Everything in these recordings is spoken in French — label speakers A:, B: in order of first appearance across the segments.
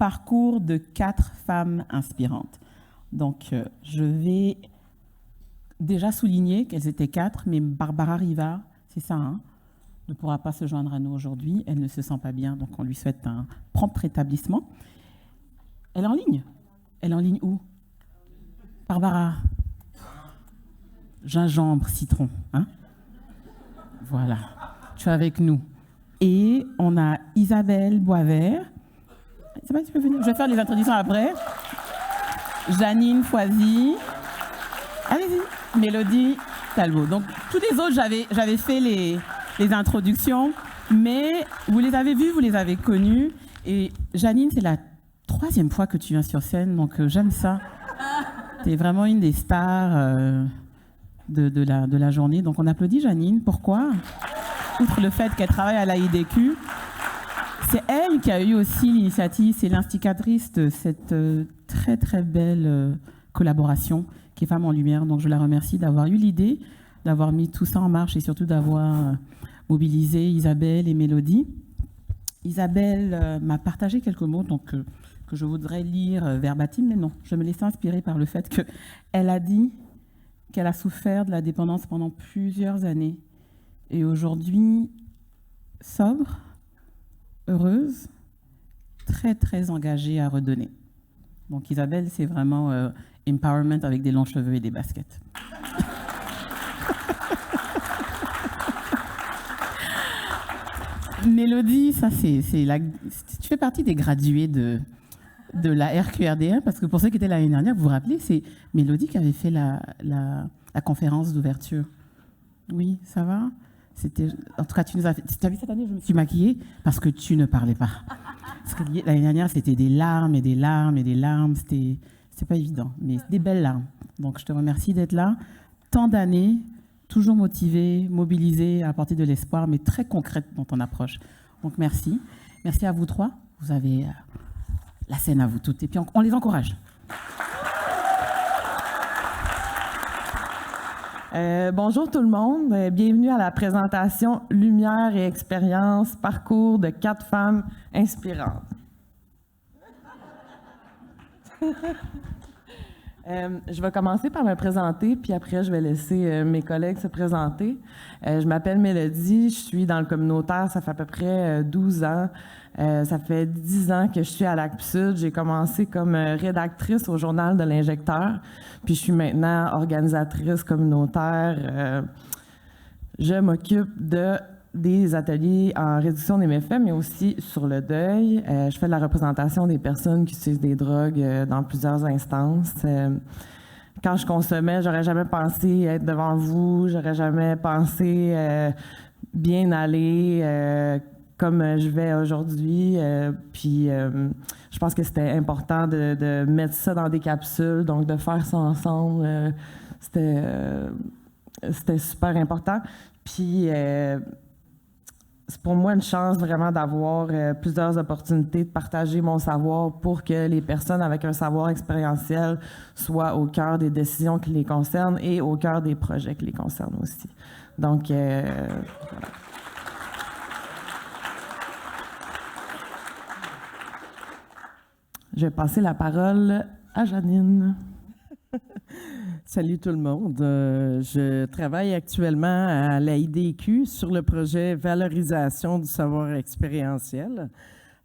A: parcours de 4 femmes inspirantes. Donc, je vais déjà souligner qu'elles étaient 4, mais Barbara Rivard, c'est ça, hein, ne pourra pas se joindre à nous aujourd'hui. Elle ne se sent pas bien, donc on lui souhaite un prompt rétablissement. Elle est en ligne. Elle est en ligne où? Barbara. Gingembre, citron, hein? Voilà, tu es avec nous. Et on a Isabelle Boisvert. C'est pas, tu peux venir. Je vais faire les introductions après. Janine Foisy. Allez-y. Mélodie Talbot. Donc, tous les autres, j'avais fait les introductions, mais vous les avez vus, vous les avez connus. Et Janine, c'est la 3e fois que tu viens sur scène, donc j'aime ça. Tu es vraiment une des stars de la journée. Donc, on applaudit Janine. Pourquoi? Outre le fait qu'elle travaille à l'AIDQ, c'est elle qui a eu aussi l'initiative, c'est l'instigatrice de cette très, très belle collaboration qui est Femmes en Lumière. Donc, je la remercie d'avoir eu l'idée, d'avoir mis tout ça en marche et surtout d'avoir mobilisé Isabelle et Mélodie. Isabelle m'a partagé quelques mots donc, que je voudrais lire verbatim, mais non, je me laissais inspirer par le fait qu'elle a dit qu'elle a souffert de la dépendance pendant plusieurs années et aujourd'hui, sobre, heureuse, très, très engagée à redonner. Donc Isabelle, c'est vraiment empowerment avec des longs cheveux et des baskets. Mélodie, ça tu fais partie des gradués de la RQRDA, parce que pour ceux qui étaient là l'année dernière, vous vous rappelez, c'est Mélodie qui avait fait la conférence d'ouverture. Oui, ça va? En tout cas, tu as vu cette année, je me suis maquillée parce que tu ne parlais pas. Parce que l'année dernière, c'était des larmes et des larmes et des larmes. C'était pas évident, mais des belles larmes. Donc, je te remercie d'être là. Tant d'années, toujours motivée, mobilisée, à apporter de l'espoir, mais très concrète dans ton approche. Donc, merci. Merci à vous 3. Vous avez la scène à vous toutes. Et puis, on les encourage.
B: Bonjour tout le monde, bienvenue à la présentation Lumière et expérience, parcours de 4 femmes inspirantes. Je vais commencer par me présenter, puis après je vais laisser mes collègues se présenter. Je m'appelle Mélodie, je suis dans le communautaire, ça fait à peu près 12 ans. Ça fait 10 ans que je suis à Lac-Sud. J'ai commencé comme rédactrice au Journal de l'Injecteur, puis je suis maintenant organisatrice communautaire. Je m'occupe des ateliers en réduction des méfaits, mais aussi sur le deuil. Je fais de la représentation des personnes qui utilisent des drogues dans plusieurs instances. Quand je consommais, j'aurais jamais pensé être devant vous, j'aurais jamais pensé bien aller comme je vais aujourd'hui. Puis je pense que c'était important de mettre ça dans des capsules, donc de faire ça ensemble. C'était super important. Puis c'est pour moi une chance vraiment d'avoir plusieurs opportunités de partager mon savoir pour que les personnes avec un savoir expérientiel soient au cœur des décisions qui les concernent et au cœur des projets qui les concernent aussi. Donc, voilà. Je vais passer la parole à Janine.
C: Salut tout le monde. Je travaille actuellement à l'AIDQ sur le projet Valorisation du savoir expérientiel.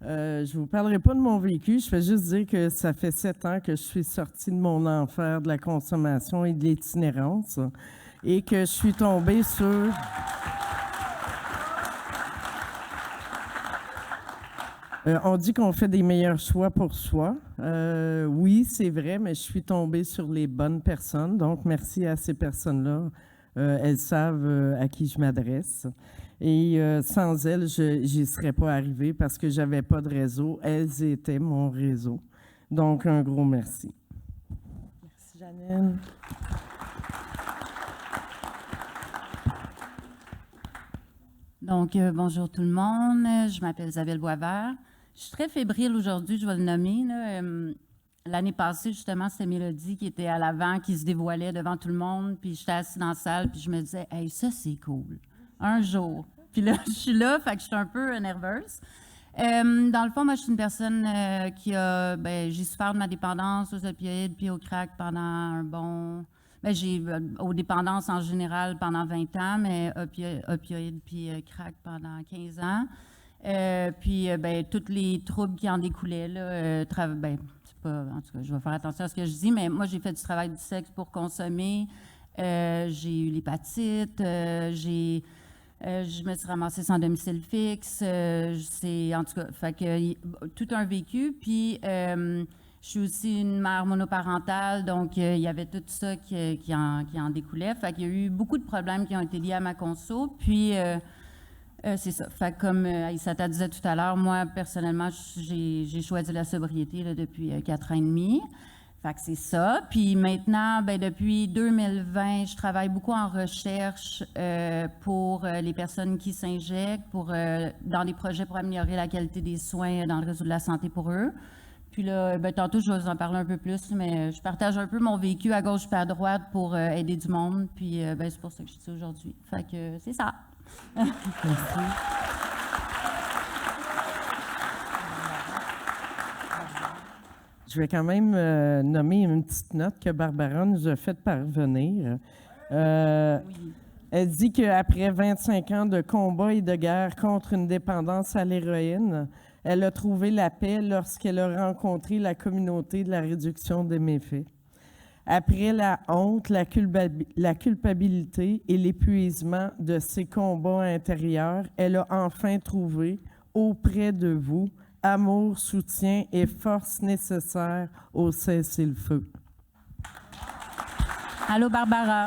C: Je ne vous parlerai pas de mon vécu, je vais juste dire que ça fait 7 ans que je suis sortie de mon enfer de la consommation et de l'itinérance et que je suis tombée sur... on dit qu'on fait des meilleurs choix pour soi. Oui, c'est vrai, mais je suis tombée sur les bonnes personnes. Donc, merci à ces personnes-là. Elles savent à qui je m'adresse. Et sans elles, je n'y serais pas arrivée parce que je n'avais pas de réseau. Elles étaient mon réseau. Donc, un gros merci.
B: Merci, Janine.
D: Donc, bonjour tout le monde. Je m'appelle Isabelle Boisvert. Je suis très fébrile aujourd'hui, je vais le nommer. L'année passée, justement, c'était Mélodie qui était à l'avant, qui se dévoilait devant tout le monde. Puis j'étais assise dans la salle, puis je me disais, « Hey, ça, c'est cool. Un jour. » Puis là, je suis là, fait que je suis un peu nerveuse. Dans le fond, moi, je suis une personne qui a... j'ai souffert de ma dépendance aux opioïdes puis au crack pendant un bon... j'ai aux dépendances en général pendant 20 ans, mais opioïdes puis crack pendant 15 ans. Puis, tous les troubles qui en découlaient, là, c'est pas... En tout cas, je vais faire attention à ce que je dis, mais moi, j'ai fait du travail du sexe pour consommer. J'ai eu l'hépatite, je me suis ramassée sans domicile fixe. En tout cas, fait que tout un vécu. Puis, je suis aussi une mère monoparentale, donc il y avait tout ça qui en découlait. Fait qu'il y a eu beaucoup de problèmes qui ont été liés à ma conso. Puis, c'est ça. Fait que comme Aïssata disait tout à l'heure, moi, personnellement, j'ai choisi la sobriété là, depuis 4 ans et demi. Fait que c'est ça. Puis maintenant, depuis 2020, je travaille beaucoup en recherche pour les personnes qui s'injectent, dans des projets pour améliorer la qualité des soins dans le réseau de la santé pour eux. Puis là, tantôt, je vais vous en parler un peu plus, mais je partage un peu mon vécu à gauche et à droite pour aider du monde. Puis c'est pour ça que je suis ici aujourd'hui. Fait que c'est ça. Merci.
C: Je vais quand même nommer une petite note que Barbara nous a fait parvenir.
D: Oui.
C: Elle dit qu'après 25 ans de combat et de guerre contre une dépendance à l'héroïne, elle a trouvé la paix lorsqu'elle a rencontré la communauté de la réduction des méfaits. Après la honte, la culpabilité et l'épuisement de ses combats intérieurs, elle a enfin trouvé auprès de vous amour, soutien et force nécessaires au cessez-le-feu.
D: Allô, Barbara.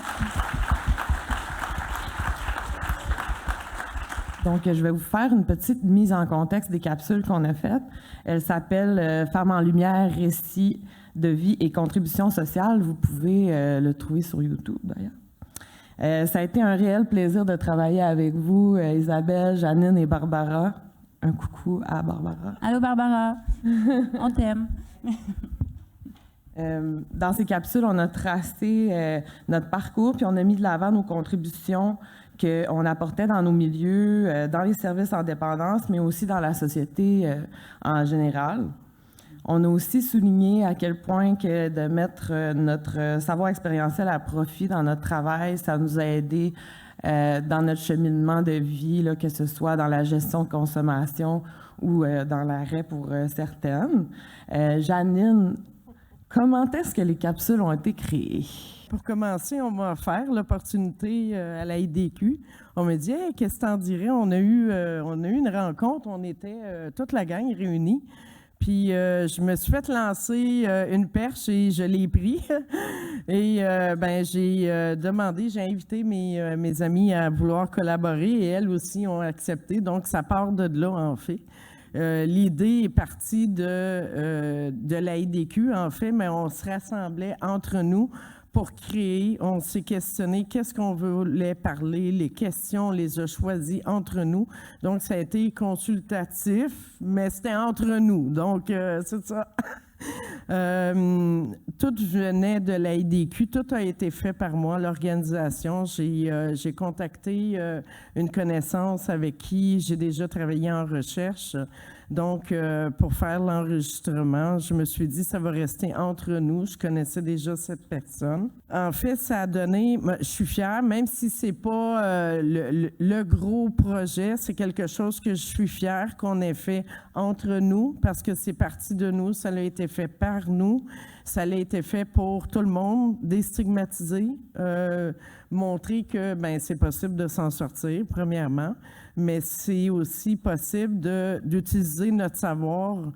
B: Donc, je vais vous faire une petite mise en contexte des capsules qu'on a faites. Elle s'appelle « Femmes en lumière, récits de vie et contribution sociale ». Vous pouvez le trouver sur YouTube, d'ailleurs. Ça a été un réel plaisir de travailler avec vous, Isabelle, Janine et Barbara. Un coucou à Barbara.
D: Allô, Barbara. On t'aime.
B: Dans ces capsules, on a tracé notre parcours, puis on a mis de l'avant nos contributions qu'on apportait dans nos milieux, dans les services en dépendance, mais aussi dans la société en général. On a aussi souligné à quel point que de mettre notre savoir expérientiel à profit dans notre travail, ça nous a aidés dans notre cheminement de vie, là, que ce soit dans la gestion de consommation ou dans l'arrêt pour certaines. Janine, comment est-ce que les capsules ont été créées?
C: Pour commencer, on m'a offert l'opportunité à la IDQ. On m'a dit hey, « Qu'est-ce que t'en dirais? » On a eu une rencontre, on était toute la gang réunie. Puis je me suis fait lancer une perche et je l'ai pris. Et j'ai demandé, j'ai invité mes amis à vouloir collaborer et elles aussi ont accepté. Donc, ça part de là, en fait. L'idée est partie de la IDQ, en fait, mais on se rassemblait entre nous pour créer. On s'est questionné qu'est-ce qu'on voulait parler, les questions, on les a choisies entre nous. Donc, ça a été consultatif, mais c'était entre nous. Donc, c'est ça. Tout venait de la IDQ, tout a été fait par moi, l'organisation. J'ai contacté une connaissance avec qui j'ai déjà travaillé en recherche. Donc, pour faire l'enregistrement, je me suis dit, ça va rester entre nous. Je connaissais déjà cette personne. En fait, ça a donné, je suis fière, même si c'est pas le gros projet, c'est quelque chose que je suis fière qu'on ait fait entre nous, parce que c'est parti de nous, ça a été fait par nous, ça a été fait pour tout le monde, déstigmatiser, montrer que c'est possible de s'en sortir, premièrement, mais c'est aussi possible d'utiliser notre savoir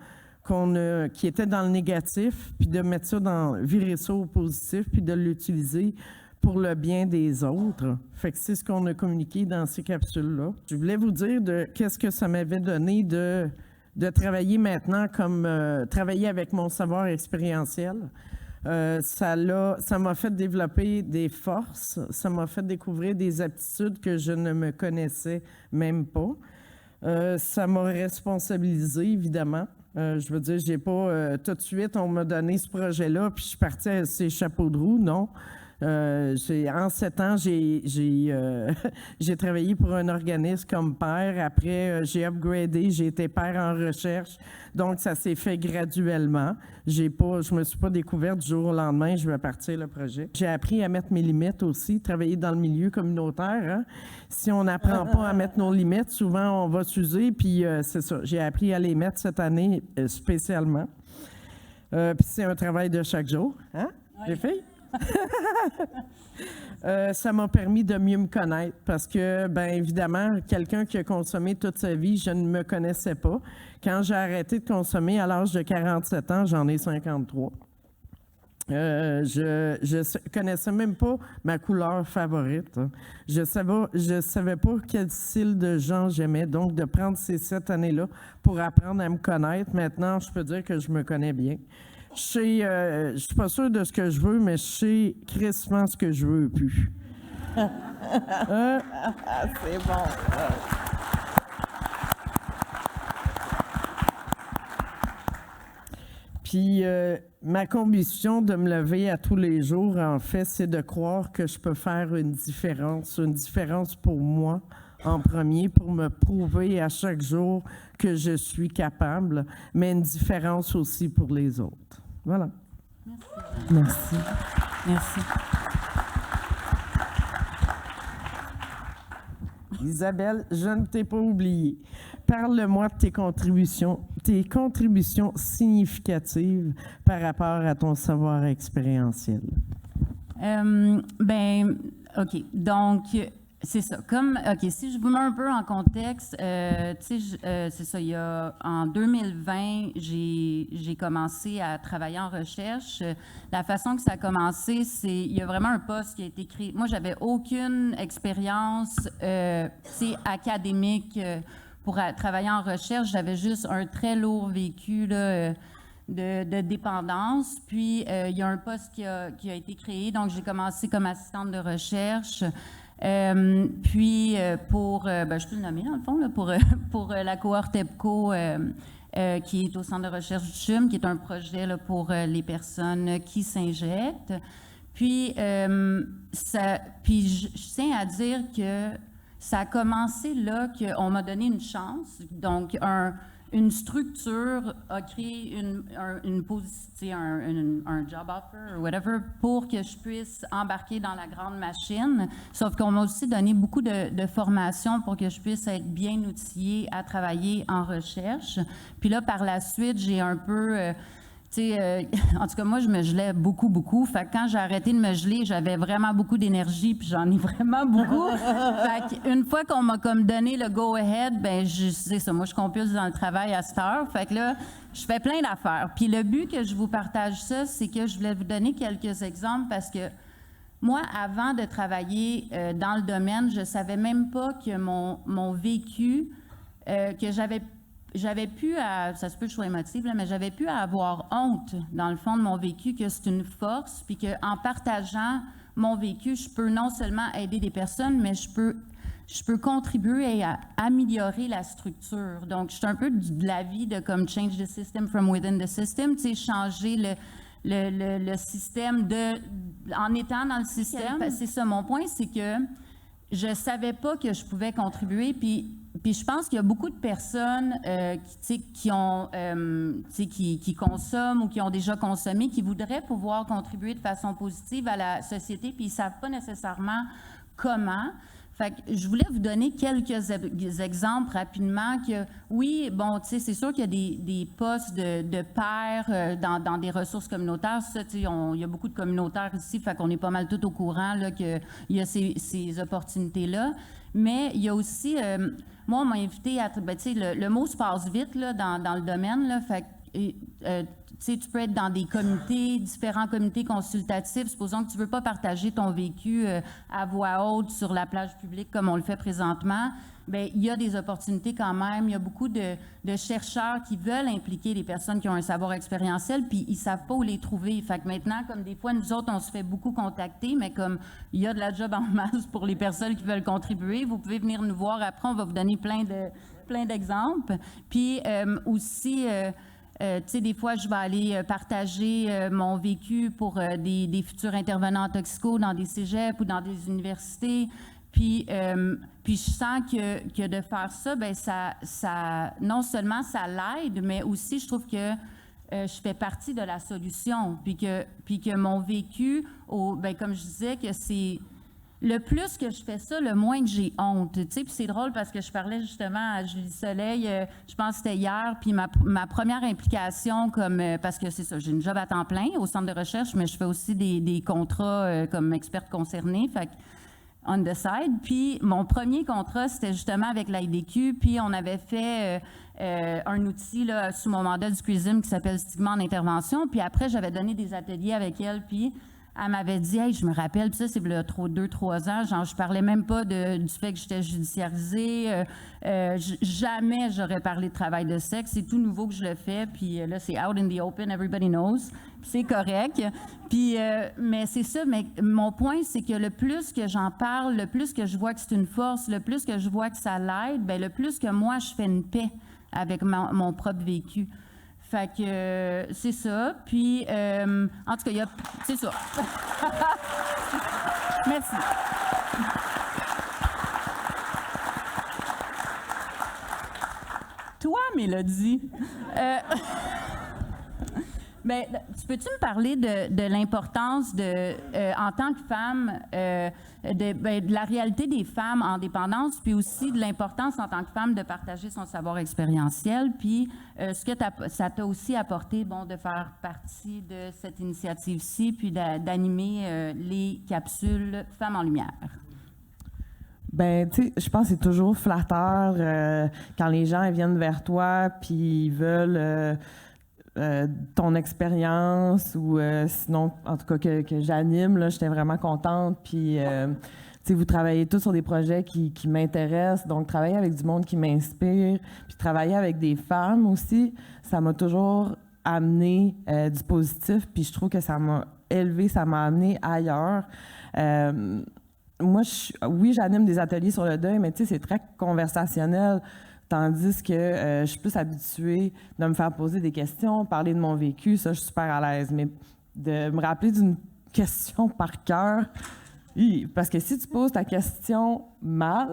C: qui était dans le négatif, puis de mettre ça virer ça au positif, puis de l'utiliser pour le bien des autres. Fait que c'est ce qu'on a communiqué dans ces capsules-là. Je voulais vous dire qu'est-ce que ça m'avait donné de travailler maintenant travailler avec mon savoir expérientiel. Ça m'a fait développer des forces, ça m'a fait découvrir des aptitudes que je ne me connaissais même pas. Ça m'a responsabilisé, évidemment. Je veux dire, j'ai pas tout de suite, on m'a donné ce projet-là, puis je suis partie à ces chapeaux de roue, non. En 7 ans, j'ai travaillé pour un organisme comme père. Après, j'ai upgradé, j'ai été père en recherche. Donc, ça s'est fait graduellement. Je me suis pas découverte du jour au lendemain, je vais partir le projet. J'ai appris à mettre mes limites aussi, travailler dans le milieu communautaire. Hein. Si on n'apprend pas à mettre nos limites, souvent on va s'user, puis c'est ça. J'ai appris à les mettre cette année spécialement. Puis c'est un travail de chaque jour. Hein, oui. Les filles? Ça m'a permis de mieux me connaître parce que, bien évidemment, quelqu'un qui a consommé toute sa vie, je ne me connaissais pas. Quand j'ai arrêté de consommer à l'âge de 47 ans, j'en ai 53. Je connaissais même pas ma couleur favorite. Hein. Je savais pas quel style de gens j'aimais. Donc, de prendre ces 7 années-là pour apprendre à me connaître, maintenant, je peux dire que je me connais bien. Je suis pas sûre de ce que je veux, mais je sais crissement ce que je veux plus.
B: C'est bon.
C: Puis, ma conviction de me lever à tous les jours, en fait, c'est de croire que je peux faire une différence pour moi en premier, pour me prouver à chaque jour que je suis capable, mais une différence aussi pour les autres. Voilà.
D: Merci. Merci.
C: Isabelle, je ne t'ai pas oublié. Parle-moi de tes contributions significatives par rapport à ton savoir expérientiel.
D: OK. Donc, c'est ça. Si je vous mets un peu en contexte, c'est ça, en 2020, j'ai commencé à travailler en recherche. La façon que ça a commencé, il y a vraiment un poste qui a été créé. Moi, j'avais aucune expérience, académique pour travailler en recherche. J'avais juste un très lourd vécu, là, de dépendance. Puis, il y a un poste qui a été créé. Donc, j'ai commencé comme assistante de recherche. Je peux le nommer dans le fond, là, pour la cohorte EBCO qui est au Centre de recherche du CHUM, qui est un projet là, pour les personnes qui s'injectent. Puis je tiens à dire que ça a commencé là, qu'on m'a donné une chance. Donc, une structure a créé un job offer ou whatever pour que je puisse embarquer dans la grande machine. Sauf qu'on m'a aussi donné beaucoup de formation pour que je puisse être bien outillée à travailler en recherche. Puis là, par la suite, j'ai un peu... en tout cas, moi, je me gelais beaucoup, beaucoup. Fait que quand j'ai arrêté de me geler, j'avais vraiment beaucoup d'énergie, puis j'en ai vraiment beaucoup. Fait qu'une fois qu'on m'a comme donné le go-ahead, c'est ça, moi, je compulse dans le travail à cette heure. Fait que là, je fais plein d'affaires. Puis le but que je vous partage ça, c'est que je voulais vous donner quelques exemples parce que moi, avant de travailler dans le domaine, je savais même pas que mon vécu, que j'avais pu, ça se peut que je sois émotive, là, mais j'avais pu avoir honte, dans le fond de mon vécu, que c'est une force, puis qu'en partageant mon vécu, je peux non seulement aider des personnes, mais je peux contribuer à améliorer la structure. Donc, je suis un peu de l'avis de comme « change the system from within the system », tu sais, changer le système en étant dans le système. C'est ça, mon point, c'est que je savais pas que je pouvais contribuer, puis je pense qu'il y a beaucoup de personnes qui consomment ou qui ont déjà consommé, qui voudraient pouvoir contribuer de façon positive à la société, puis ils ne savent pas nécessairement comment. Fait que je voulais vous donner quelques exemples rapidement que, oui, bon, tu sais, c'est sûr qu'il y a des postes de pairs dans des ressources communautaires. Ça, tu sais, il y a beaucoup de communautaires ici, fait qu'on est pas mal tout au courant là, qu'il y a ces opportunités-là. Mais il y a aussi, moi, on m'a invité à, tu sais, le mot se passe vite là, dans le domaine, là, fait que, tu sais, tu peux être dans des comités, différents comités consultatifs. Supposons que tu ne veux pas partager ton vécu à voix haute sur la plage publique comme on le fait présentement. Bien, il y a des opportunités quand même. Il y a beaucoup de chercheurs qui veulent impliquer les personnes qui ont un savoir expérientiel, puis ils ne savent pas où les trouver. Fait que maintenant, comme des fois, nous autres, on se fait beaucoup contacter, mais comme il y a de la job en masse pour les personnes qui veulent contribuer, vous pouvez venir nous voir. Après, on va vous donner plein d'exemples. Puis aussi... Tu sais, des fois, je vais aller partager mon vécu pour des futurs intervenants toxicaux dans des cégeps ou dans des universités. Puis je sens que de faire ça, bien, ça, non seulement ça l'aide, mais aussi je trouve que je fais partie de la solution. Puis que mon vécu, bien, comme je disais, que c'est... Le plus que je fais ça, le moins que j'ai honte. Tu sais, puis c'est drôle parce que je parlais justement à Julie Soleil, je pense que c'était hier, puis ma première implication parce que c'est ça, j'ai une job à temps plein au centre de recherche, mais je fais aussi des contrats comme experte concernée, fait que on the side. Puis mon premier contrat, c'était justement avec l'IDQ, puis on avait fait un outil là, sous mon mandat du CUISM qui s'appelle Stigma en intervention, puis après, j'avais donné des ateliers avec elle, puis elle m'avait dit, hey, je me rappelle, puis ça, c'est 2-3 ans, genre, je parlais même pas du fait que j'étais judiciarisée. Jamais j'aurais parlé de travail de sexe. C'est tout nouveau que je le fais, puis là, c'est out in the open, everybody knows. Puis c'est correct. Puis, mais c'est ça, mais mon point, c'est que le plus que j'en parle, le plus que je vois que c'est une force, le plus que je vois que ça l'aide, bien, le plus que moi, je fais une paix avec mon propre vécu. Fait que c'est ça. Puis, en tout cas, c'est ça. Merci. Toi, Mélodie, ben, tu peux-tu me parler de l'importance en tant que femme, de la réalité des femmes en dépendance, puis aussi de l'importance en tant que femme de partager son savoir expérientiel, puis ce que ça t'a aussi apporté, bon, de faire partie de cette initiative-ci, puis d'animer les capsules Femmes en Lumière.
B: Ben, tu sais, je pense que c'est toujours flatteur quand les gens viennent vers toi, puis ils veulent ton expérience ou sinon, en tout cas, que j'anime, là, j'étais vraiment contente. Puis, tu sais, vous travaillez tous sur des projets qui m'intéressent. Donc, travailler avec du monde qui m'inspire, puis travailler avec des femmes aussi, ça m'a toujours amené du positif. Puis, je trouve que ça m'a élevé, ça m'a amené ailleurs. Moi, oui, j'anime des ateliers sur le deuil, mais tu sais, c'est très conversationnel. Tandis que je suis plus habituée de me faire poser des questions, parler de mon vécu, ça, je suis super à l'aise. Mais de me rappeler d'une question par cœur, parce que si tu poses ta question mal,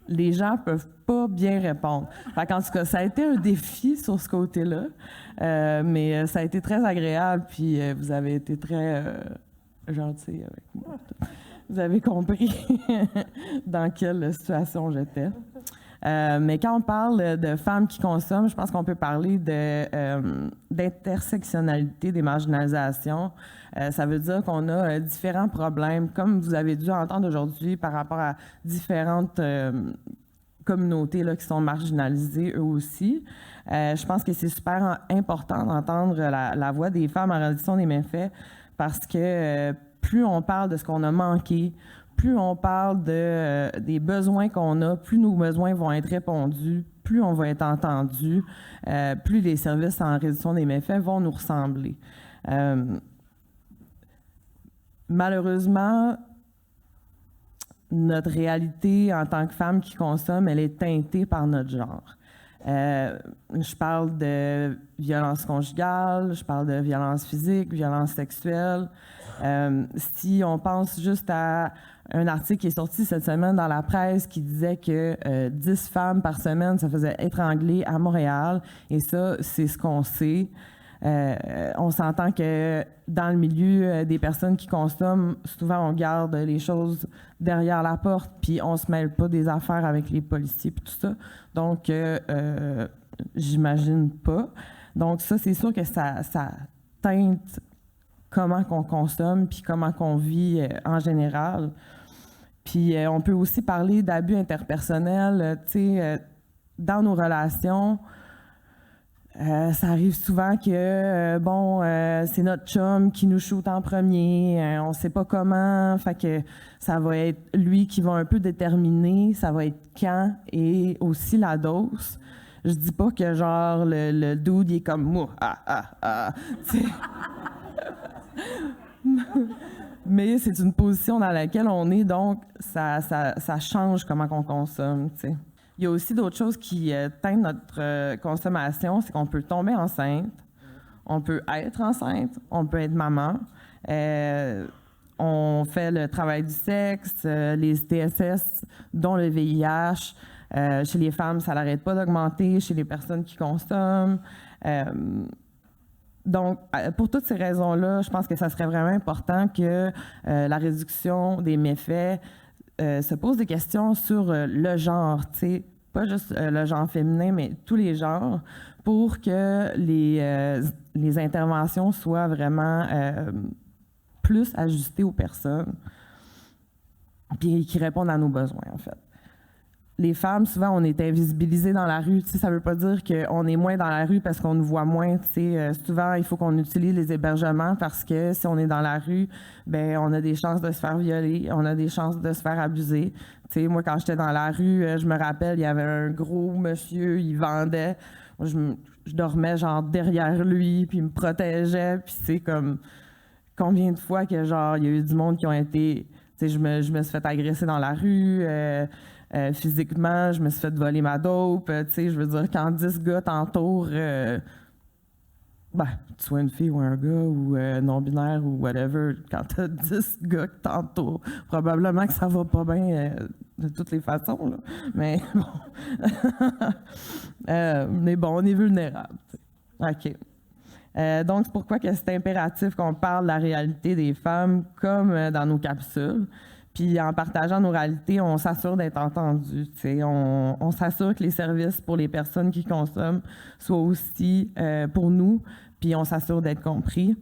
B: les gens peuvent pas bien répondre. Fait qu'en tout cas, ça a été un défi sur ce côté-là, mais ça a été très agréable, puis vous avez été très gentils avec moi. Vous avez compris dans quelle situation j'étais. Mais quand on parle de femmes qui consomment, je pense qu'on peut parler d'intersectionnalité des marginalisations. Ça veut dire qu'on a différents problèmes, comme vous avez dû entendre aujourd'hui, par rapport à différentes communautés là, qui sont marginalisées eux aussi. Je pense que c'est super important d'entendre la voix des femmes en réduction des méfaits parce que plus on parle de ce qu'on a manqué, plus on parle des besoins qu'on a, plus nos besoins vont être répondus, plus on va être entendu, plus les services en réduction des méfaits vont nous ressembler. Malheureusement, notre réalité en tant que femme qui consomme, elle est teintée par notre genre. Je parle de violence conjugale, je parle de violence physique, violence sexuelle. Si on pense juste à un article qui est sorti cette semaine dans la presse qui disait que 10 femmes par semaine se faisaient étrangler à Montréal, et ça, c'est ce qu'on sait. On s'entend que dans le milieu des personnes qui consomment, souvent on garde les choses derrière la porte, puis on se mêle pas des affaires avec les policiers puis tout ça. Donc, j'imagine pas. Donc ça, c'est sûr que ça teinte comment qu'on consomme puis comment qu'on vit en général. Puis on peut aussi parler d'abus interpersonnels. Tu sais, dans nos relations, ça arrive souvent que, c'est notre chum qui nous shoot en premier, on sait pas comment, fait que ça va être lui qui va un peu déterminer, ça va être quand et aussi la dose. Je dis pas que genre le dude il est comme moi, mais c'est une position dans laquelle on est, donc ça change comment on consomme, tu sais. Il y a aussi d'autres choses qui teintent notre consommation, c'est qu'on peut tomber enceinte, on peut être enceinte, on peut être maman. On fait le travail du sexe, les TSS, dont le VIH. Chez les femmes, ça n'arrête pas d'augmenter, chez les personnes qui consomment. Donc, pour toutes ces raisons-là, je pense que ça serait vraiment important que la réduction des méfaits se pose des questions sur le genre, tu sais, pas juste le genre féminin, mais tous les genres, pour que les interventions soient vraiment plus ajustées aux personnes, puis qui répondent à nos besoins, en fait. Les femmes, souvent, on est invisibilisées dans la rue. Tu sais, ça ne veut pas dire qu'on est moins dans la rue parce qu'on nous voit moins. Tu sais, souvent, il faut qu'on utilise les hébergements parce que si on est dans la rue, ben on a des chances de se faire violer, on a des chances de se faire abuser. Tu sais, moi, quand j'étais dans la rue, je me rappelle, il y avait un gros monsieur, il vendait. Moi, je dormais genre derrière lui, puis il me protégeait. Puis c'est comme combien de fois que genre il y a eu du monde qui ont été... Tu sais, je me suis fait agresser dans la rue. Physiquement, je me suis fait voler ma dope. Tu sais, je veux dire, quand 10 gars t'entourent, tu sois une fille ou un gars ou non-binaire ou whatever, quand t'as 10 gars qui t'entourent, probablement que ça va pas bien de toutes les façons, là. Mais bon. Mais bon, on est vulnérable. OK. Donc, c'est pourquoi que c'est impératif qu'on parle de la réalité des femmes comme dans nos capsules. Puis en partageant nos réalités, on s'assure d'être entendu. On s'assure que les services pour les personnes qui consomment soient aussi pour nous, puis on s'assure d'être compris.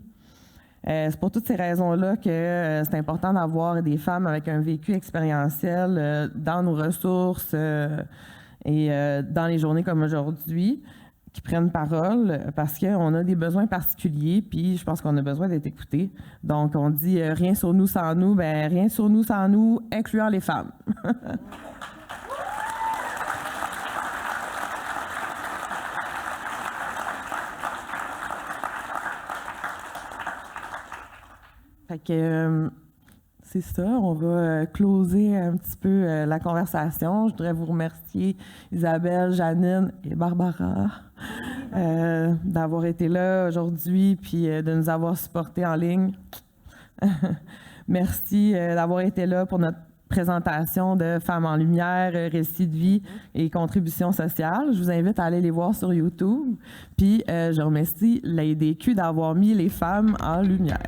B: C'est pour toutes ces raisons-là que c'est important d'avoir des femmes avec un vécu expérientiel dans nos ressources et dans les journées comme aujourd'hui, qui prennent parole parce qu'on a des besoins particuliers, puis je pense qu'on a besoin d'être écoutés. Donc, on dit rien sur nous sans nous, bien, rien sur nous sans nous, incluant les femmes. Fait que c'est ça, on va closer un petit peu la conversation. Je voudrais vous remercier Isabelle, Janine et Barbara d'avoir été là aujourd'hui puis de nous avoir supportés en ligne. Merci d'avoir été là pour notre présentation de Femmes en lumière, récits de vie et contributions sociales. Je vous invite à aller les voir sur YouTube. Puis je remercie l'AIDQ d'avoir mis les femmes en lumière.